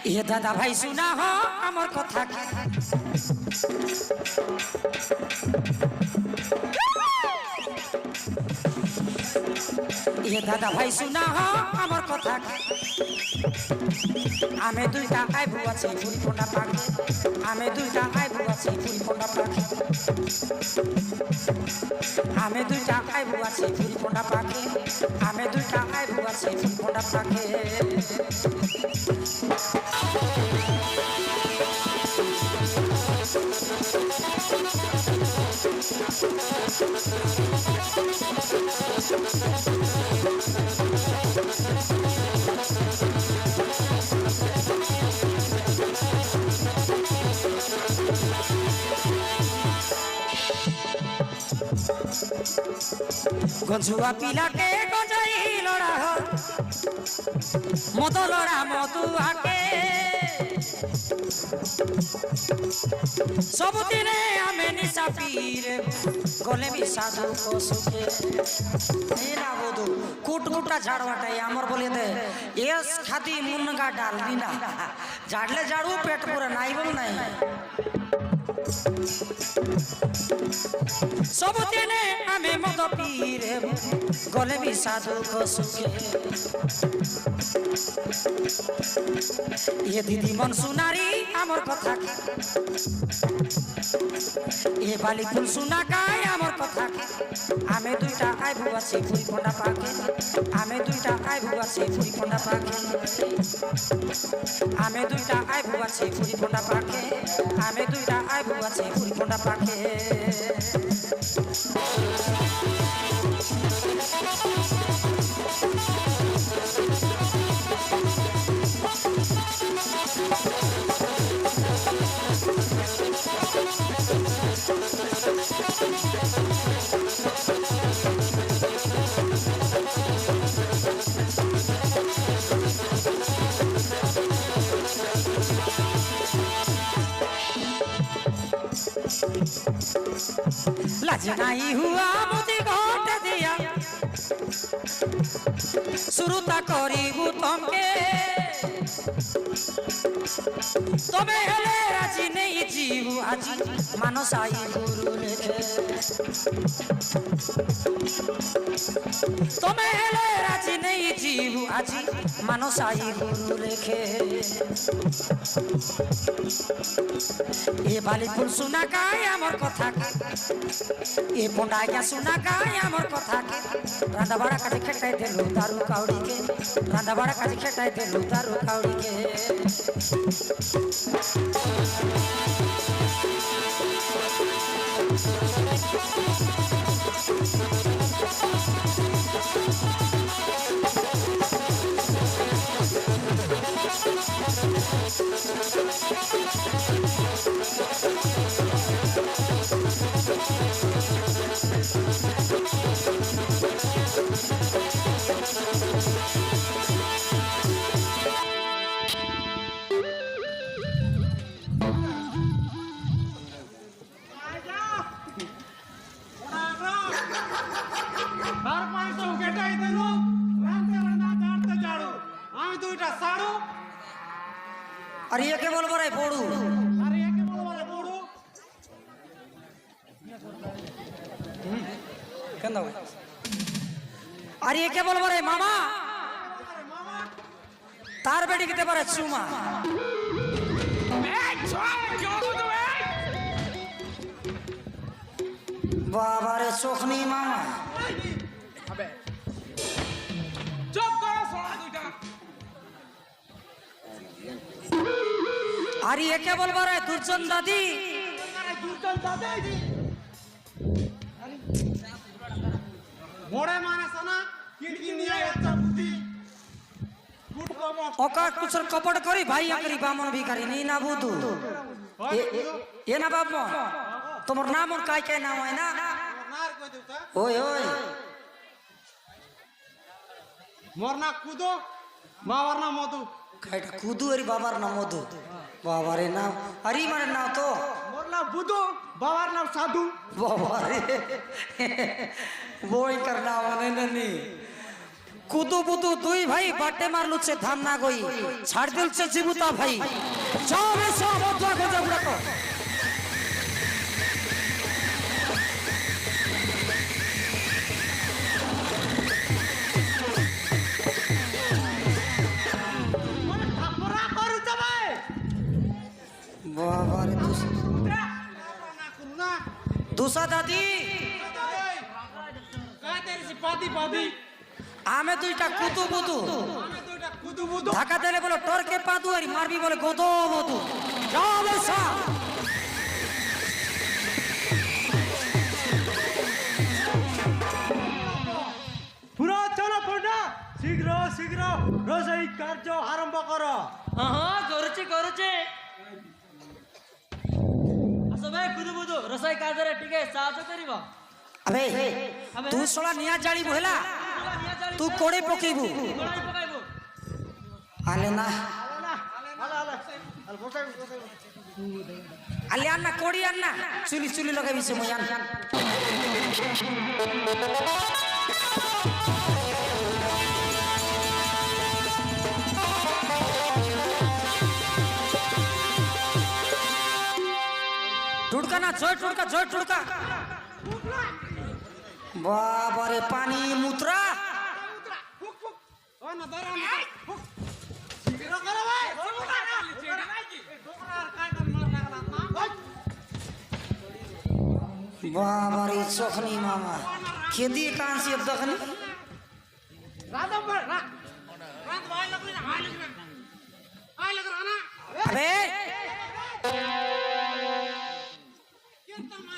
ये दादा भाई सुना हो अमर कथा ये दादा भाई सुना हो अमर कथा आमे दुईटा आइबु आछि ফুরি ফোঁটা পাখি आमे दुईटा आइबु आछि ফুরি ফোঁটা पाखी आमे दुईटा आइबु आछि ফুরি ফোঁটা पाखी आमे दुईटा आइबु आछि ফুরি ফোঁটা पाखी गंजुआ पिला के गंजाई लड़ा हो मद लड़ा मधुआ के सबुदिने आमे निशा पीरे गले भी साधु को सुखे ना बोधु कुट कुटा झाड़वाटाई आमर बोले दे यस खाती मुनगा डाल बिना झाड़ले झाड़ू पेट पूरा नाई बन नहीं सबुदिने आमे मद पीरे गले भी साधु को सुखे ये दीदी मन सुनारी आमर कथा ये बाली फुल सुना गाय आमर कथा आमे दुईटा आइबु आछि ফুরি ফোঁটা पाखी आमे दुईटा आइबु आछि ফুরি ফোঁটা पाखी आमे दुईटा आइबु आछि ফুরি ফোঁটা पाखी आमे दुईटा आइबु आछि ফুরি ফোঁটা पाखी लाज नहीं हुआ मुझे घोट दिया शुरुता करीबू तमके तुम्हें हेले राजी नहीं जीवू आज मानस आई गुरु लेखे तुम्हें हेले राजी नहीं जीवू आज मानस आई गुरु लेखे ये बाली फुल सुना गाय आमर कथा ये पोंडा क्या सुना गाय आमर कथा रांधा बड़ा काजे खेटाई देलु दारू काउड़ी के रांधा बड़ा काजे खेटाई देलु दारू काउड़ी के अरे ये क्या बोल रहा है पोड़ू अरे ये क्या बोल रहा है पोड़ू कंदा अरे ये क्या बोल रहा है मामा तार बेटी कितने बार चूमा बाबा रे सोखनी मामा अबे चुप करो सोना दूटा अरे ये क्या बोल रहा है दुर्जन दादी दुर्जन दादी मोड़े माने सोना किडनी नहीं है अच्छा बुद्धि गुड कमो ओका कुछ कपड़ करी भाई अकरी बामन भी करी नहीं ना बुदू ये ना बाप मो तुम्हार नाम और काय नाम है ना नार कोई देवता ओए ओए मोरना कूदो मावरना मधु कायटा कूदू अरे बाबार नाम मधु बाबा रे नाम अरे मारे नाम तो मोरना बुदो बाबार नाम साधु बाबा रे वो ही करना वाले नहीं কুদু বুদু দুই ভাই বাটে মারলুছে ধাম না গই ছাড় দিলছে জীবুতা ভাই যাও রে সব অদ্ভুত গজা বুড়া তো মানে থাপড়া করুছ ভাই বাবা রে না করু না দুসা দাদি কাদের সে পাদি পাদি আমি দুইটা কুতু বুদু আমি দুইটা কুদু বুদু ঢাকা দিলে বলে টরকে পাদু আর মারবি বলে গোদো বদু যাও রে সব পুরো চলো পড়া শীঘ্র শীঘ্র রোষেই কার্য আরম্ভ করো କରୁଛି କରୁଛି ଆସ ଭାଇ କୁଦୁ ବୁଦୁ ରୋଷେଇ କାର୍ଯ୍ୟରେ ଟିକେ ସାହାଯ୍ୟ କରିବ আবে তু শলা নিয়া জালিবু হেলা তু কোড়ে পকেইবু କଡ଼ାଇ ପକାଇବୁ আলে না আলে আন্না কোড়ি আন্না চুলি চুলি লগাইবি সে মই আন টুড়কা না জয় টুড়কা বাবারে পানি মুত্রা ফুক ফুক ও না ধরো না ফুক শীঘ্র করো ভাই বাবারে চোখনি মামা খেদি কান সে দখনি রাত ভাই লাগলি না হাই লাগলি হাই লাগ রहा ना আবে कीर्तन